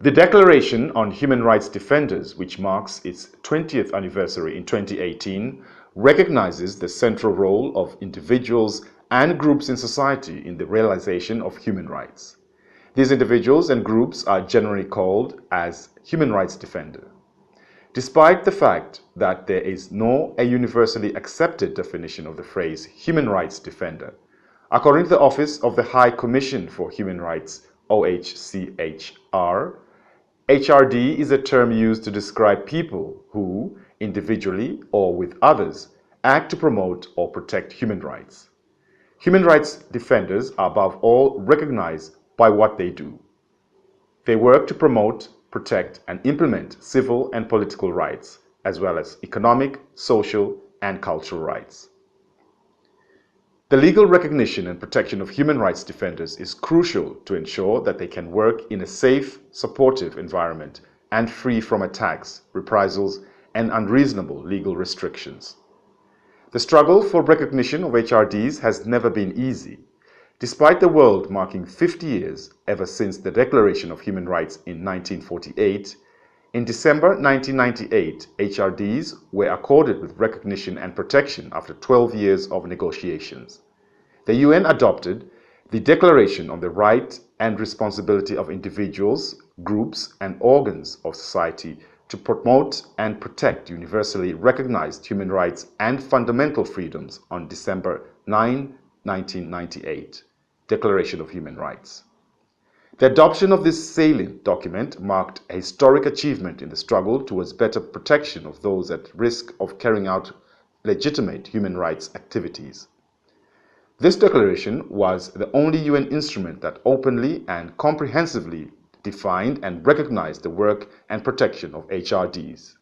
The Declaration on Human Rights Defenders, which marks its 20th anniversary in 2018, recognizes the central role of individuals and groups in society in the realization of human rights. These individuals and groups are generally called as human rights defenders. Despite the fact that there is no universally accepted definition of the phrase human rights defender, according to the Office of the High Commission for Human Rights, OHCHR, HRD is a term used to describe people who, individually or with others, act to promote or protect human rights. Human rights defenders are above all recognized by what they do. They work to promote, protect, and implement civil and political rights, as well as economic, social, and cultural rights. The legal recognition and protection of human rights defenders is crucial to ensure that they can work in a safe, supportive environment and free from attacks, reprisals, and unreasonable legal restrictions. The struggle for recognition of HRDs has never been easy. Despite the world marking 50 years ever since the Declaration of Human Rights in 1948, in December 1998, HRDs were accorded with recognition and protection after 12 years of negotiations. The UN adopted the Declaration on the Right and Responsibility of Individuals, Groups, and Organs of Society to promote and protect universally recognized human rights and fundamental freedoms on December 9, 1998, Declaration of Human Rights. The adoption of this salient document marked a historic achievement in the struggle towards better protection of those at risk of carrying out legitimate human rights activities. This declaration was the only UN instrument that openly and comprehensively defined and recognized the work and protection of HRDs.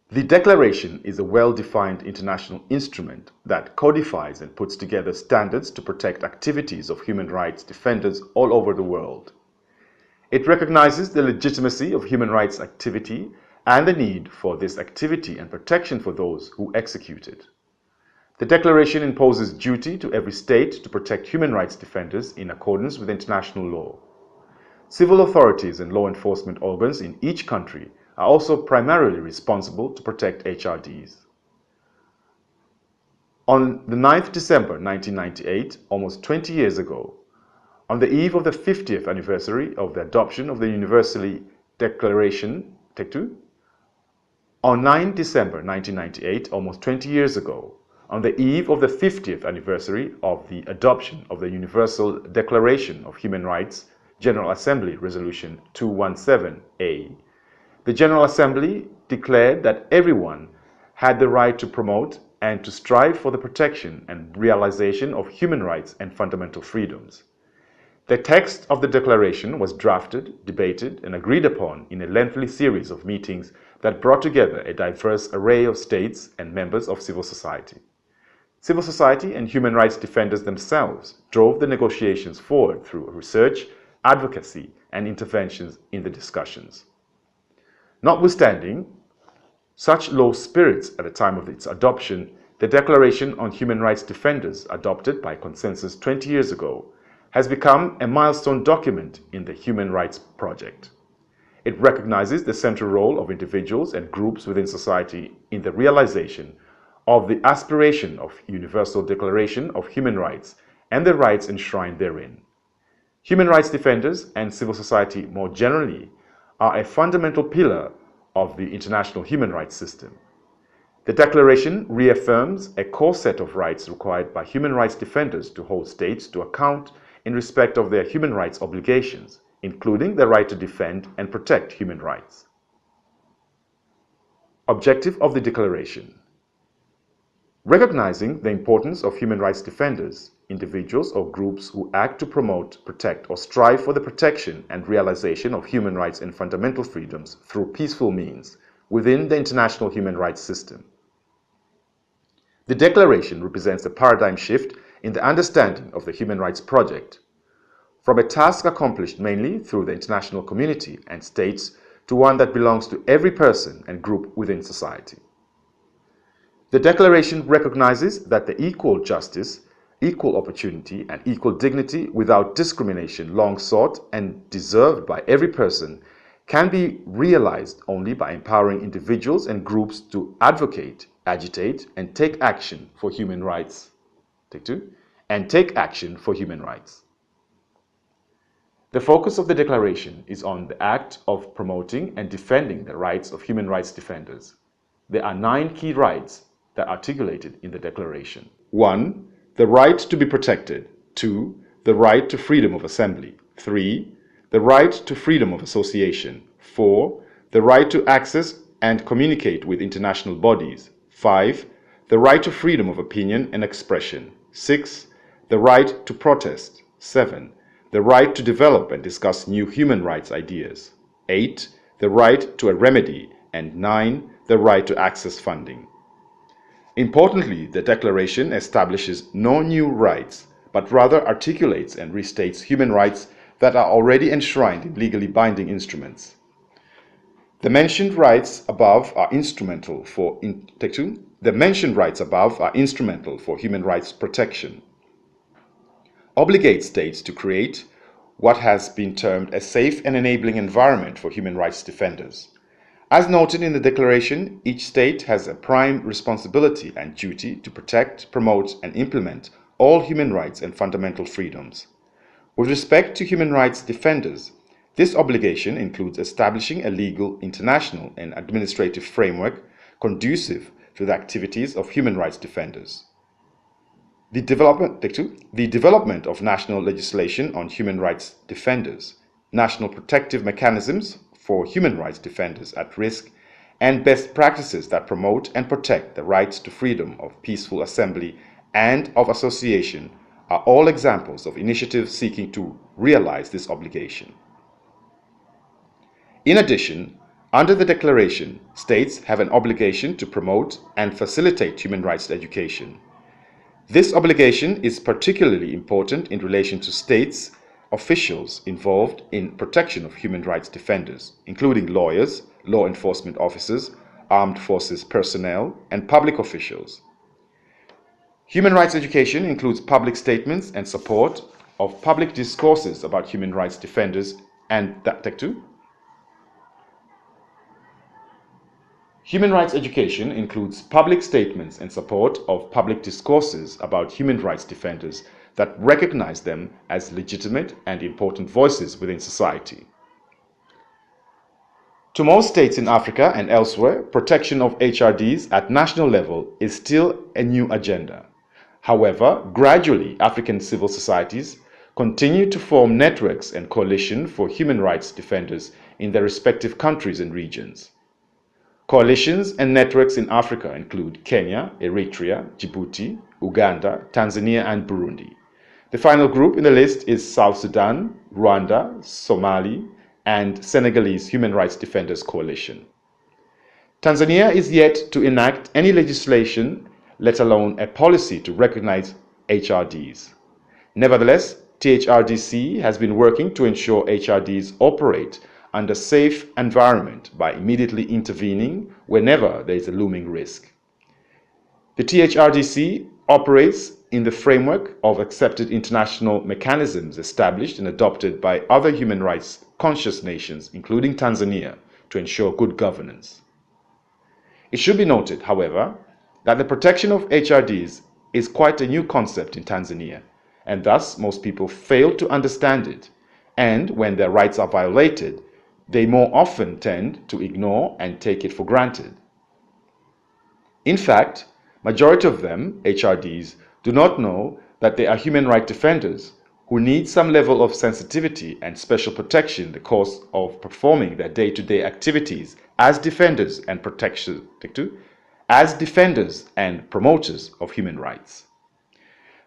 The Declaration is a well-defined international instrument that codifies and puts together standards to protect activities of human rights defenders all over the world. It recognizes the legitimacy of human rights activity and the need for this activity and protection for those who execute it. The Declaration imposes duty to every state to protect human rights defenders in accordance with international law. Civil authorities and law enforcement organs in each country are also primarily responsible to protect HRDs. On the 9th December 1998, almost 20 years ago, on the eve of the 50th anniversary of the adoption of the Universal Declaration, on 9 December 1998, almost 20 years ago, on the eve of the 50th anniversary of the adoption of the Universal Declaration of Human Rights, General Assembly Resolution 217A, the General Assembly declared that everyone had the right to promote and to strive for the protection and realization of human rights and fundamental freedoms. The text of the declaration was drafted, debated, and agreed upon in a lengthy series of meetings that brought together a diverse array of states and members of civil society. Civil society and human rights defenders themselves drove the negotiations forward through research, advocacy, and interventions in the discussions. Notwithstanding such low spirits at the time of its adoption, the Declaration on Human Rights Defenders, adopted by consensus 20 years ago, has become a milestone document in the human rights project. It recognizes the central role of individuals and groups within society in the realization of the aspiration of Universal Declaration of Human Rights and the rights enshrined therein. Human rights defenders and civil society more generally are a fundamental pillar of the international human rights system. The Declaration reaffirms a core set of rights required by human rights defenders to hold states to account in respect of their human rights obligations, including the right to defend and protect human rights. Objective of the Declaration: recognizing the importance of human rights defenders, individuals or groups who act to promote, protect, or strive for the protection and realization of human rights and fundamental freedoms through peaceful means within the international human rights system. The Declaration represents a paradigm shift in the understanding of the human rights project, from a task accomplished mainly through the international community and states to one that belongs to every person and group within society. The Declaration recognizes that the equal justice equal opportunity and equal dignity without discrimination, long sought and deserved by every person, can be realized only by empowering individuals and groups to advocate, agitate, and take action for human rights. Take two. And take action for human rights. The focus of the Declaration is on the act of promoting and defending the rights of human rights defenders. There are 9 key rights that are articulated in the Declaration. 1. The right to be protected. 2. The right to freedom of assembly. 3. The right to freedom of association. 4. The right to access and communicate with international bodies. 5. The right to freedom of opinion and expression. 6. The right to protest. 7. The right to develop and discuss new human rights ideas. 8. The right to a remedy. And 9. The right to access funding. Importantly, the Declaration establishes no new rights, but rather articulates and restates human rights that are already enshrined in legally binding instruments. The mentioned rights above are instrumental for human rights protection. Obligate states to create what has been termed a safe and enabling environment for human rights defenders. As noted in the Declaration, each state has a prime responsibility and duty to protect, promote, and implement all human rights and fundamental freedoms. With respect to human rights defenders, this obligation includes establishing a legal, international, and administrative framework conducive to the activities of human rights defenders. The development of national legislation on human rights defenders, national protective mechanisms for human rights defenders at risk, and best practices that promote and protect the rights to freedom of peaceful assembly and of association are all examples of initiatives seeking to realize this obligation. In addition, under the Declaration, states have an obligation to promote and facilitate human rights education. This obligation is particularly important in relation to states' officials involved in protection of human rights defenders, including lawyers, law enforcement officers, armed forces personnel, and public officials. Human rights education includes public statements and support of public discourses about human rights defenders and Human rights education includes public statements and support of public discourses about human rights defenders that recognize them as legitimate and important voices within society. To most states in Africa and elsewhere, protection of HRDs at national level is still a new agenda. However, gradually, African civil societies continue to form networks and coalitions for human rights defenders in their respective countries and regions. Coalitions and networks in Africa include Kenya, Eritrea, Djibouti, Uganda, Tanzania, and Burundi. The final group in the list is South Sudan, Rwanda, Somali, and Senegalese Human Rights Defenders Coalition. Tanzania is yet to enact any legislation, let alone a policy to recognize HRDs. Nevertheless, THRDC has been working to ensure HRDs operate under safe environment by immediately intervening whenever there is a looming risk. The THRDC operates in the framework of accepted international mechanisms established and adopted by other human rights conscious nations, including Tanzania, to ensure good governance. It should be noted, however, that the protection of HRDs is quite a new concept in Tanzania, and thus most people fail to understand it, and when their rights are violated, they more often tend to ignore and take it for granted. In fact, majority of them, HRDs, do not know that they are human rights defenders who need some level of sensitivity and special protection in the course of performing their day-to-day activities as defenders and promoters of human rights.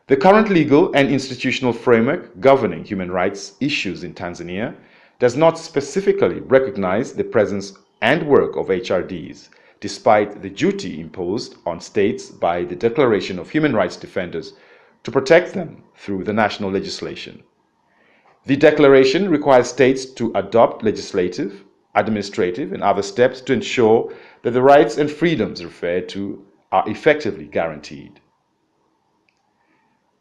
The current legal and institutional framework governing human rights issues in Tanzania does not specifically recognize the presence and work of HRDs, despite the duty imposed on states by the Declaration of Human Rights Defenders to protect them through the national legislation. The Declaration requires states to adopt legislative, administrative, and other steps to ensure that the rights and freedoms referred to are effectively guaranteed.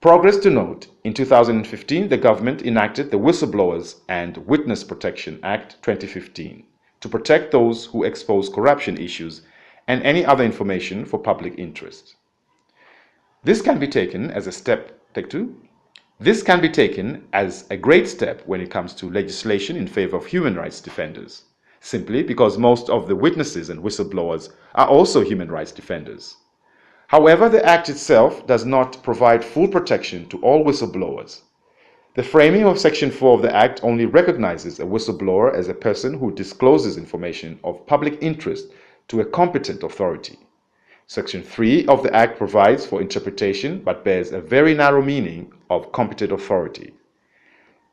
Progress to note, in 2015, the government enacted the Whistleblowers and Witness Protection Act 2015 to protect those who expose corruption issues and any other information for public interest. This can be taken as a step, take two. This can be taken as a great step when it comes to legislation in favor of human rights defenders, simply because most of the witnesses and whistleblowers are also human rights defenders. However, the Act itself does not provide full protection to all whistleblowers. The framing of Section 4 of the Act only recognizes a whistleblower as a person who discloses information of public interest to a competent authority. Section 3 of the Act provides for interpretation but bears a very narrow meaning of competent authority.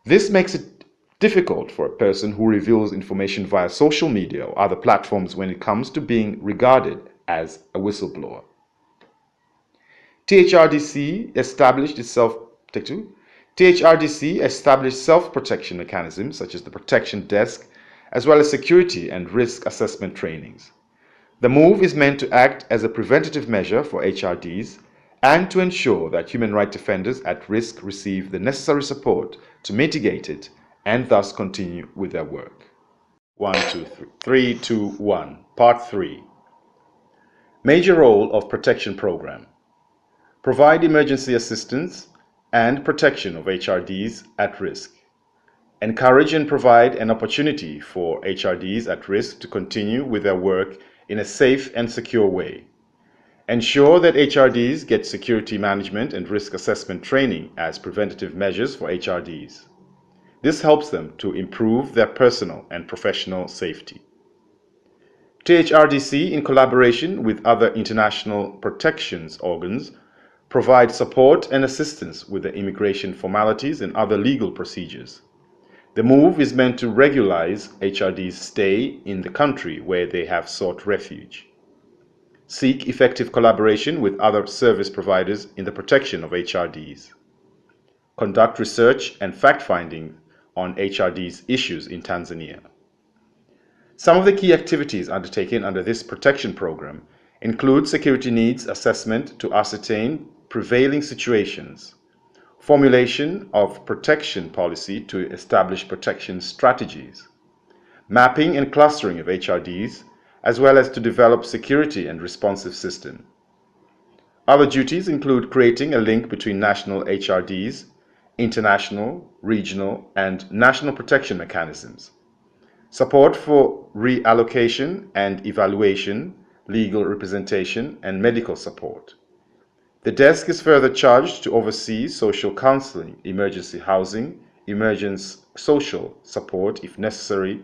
This makes it difficult for a person who reveals information via social media or other platforms when it comes to being regarded as a whistleblower. THRDC established self-protection mechanisms such as the Protection Desk, as well as security and risk assessment trainings. The move is meant to act as a preventative measure for HRDs and to ensure that human rights defenders at risk receive the necessary support to mitigate it and thus continue with their work. 3, 2, 1. Part 3. Major role of Protection Program. Provide emergency assistance and protection of HRDs at risk. Encourage and provide an opportunity for HRDs at risk to continue with their work in a safe and secure way. Ensure that HRDs get security management and risk assessment training as preventative measures for HRDs. This helps them to improve their personal and professional safety. THRDC, in collaboration with other international protections organs, provide support and assistance with the immigration formalities and other legal procedures. The move is meant to regularize HRD's stay in the country where they have sought refuge. Seek effective collaboration with other service providers in the protection of HRDs. Conduct research and fact-finding on HRD's issues in Tanzania. Some of the key activities undertaken under this protection program include security needs assessment to ascertain prevailing situations, formulation of protection policy to establish protection strategies, mapping and clustering of HRDs, as well as to develop security and responsive system. Other duties include creating a link between national HRDs, international, regional, and national protection mechanisms, support for reallocation and evaluation, legal representation, and medical support. The desk is further charged to oversee social counseling, emergency housing, emergency social support if necessary,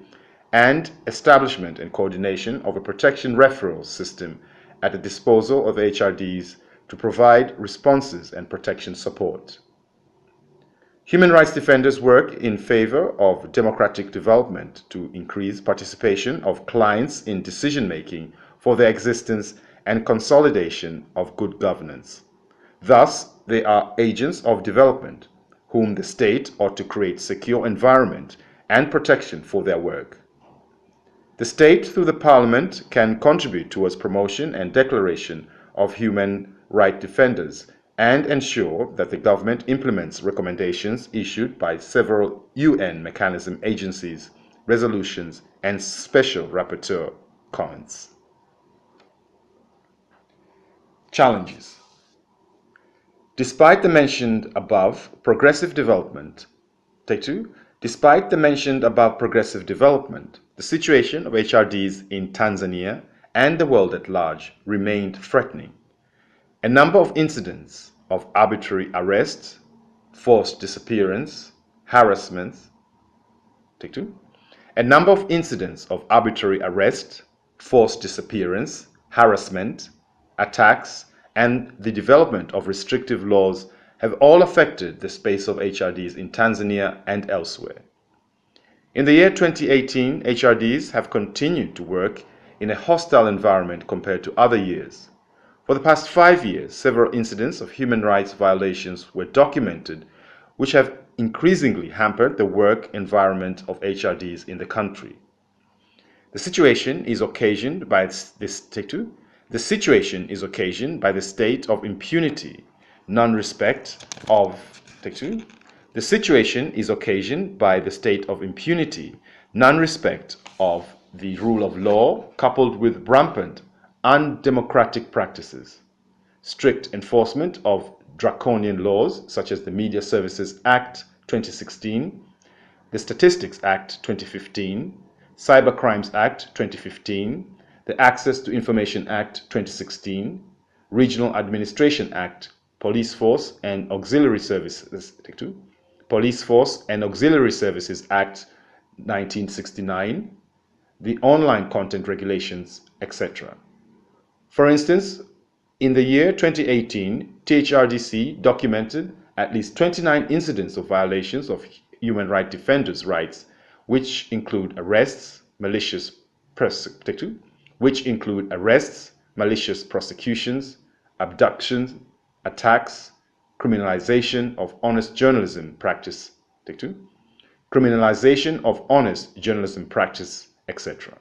and establishment and coordination of a protection referral system at the disposal of HRDs to provide responses and protection support. Human rights defenders work in favor of democratic development to increase participation of clients in decision-making for their existence and consolidation of good governance. Thus, they are agents of development, whom the state ought to create secure environment and protection for their work. The state, through the parliament, can contribute towards promotion and declaration of human rights defenders and ensure that the government implements recommendations issued by several UN mechanism agencies, resolutions, and special rapporteur comments. Challenges. Despite the mentioned above progressive development, Despite the mentioned above progressive development, the situation of HRDs in Tanzania and the world at large remained threatening. A number of incidents of arbitrary arrests, forced disappearance, harassment, A number of incidents of arbitrary arrest, forced disappearance, harassment, attacks, and the development of restrictive laws have all affected the space of HRDs in Tanzania and elsewhere. In the year 2018, HRDs have continued to work in a hostile environment compared to other years. For the past 5 years, several incidents of human rights violations were documented, which have increasingly hampered the work environment of HRDs in the country. The situation is occasioned by the state of impunity non-respect of, take two, the situation is occasioned by the state of impunity, non-respect of the rule of law coupled with rampant undemocratic practices, strict enforcement of draconian laws such as the Media Services Act 2016, the Statistics Act 2015, Cybercrimes Act 2015, the Access to Information Act 2016, Regional Administration Act, Police Force and Auxiliary Services, Police Force and Auxiliary Services Act 1969, the Online Content Regulations, etc. For instance, in the year 2018, THRDC documented at least 29 incidents of violations of human rights defenders' rights, which include arrests, malicious prosecutions, abductions, attacks, criminalization of honest journalism practice, criminalization of honest journalism practice, etc.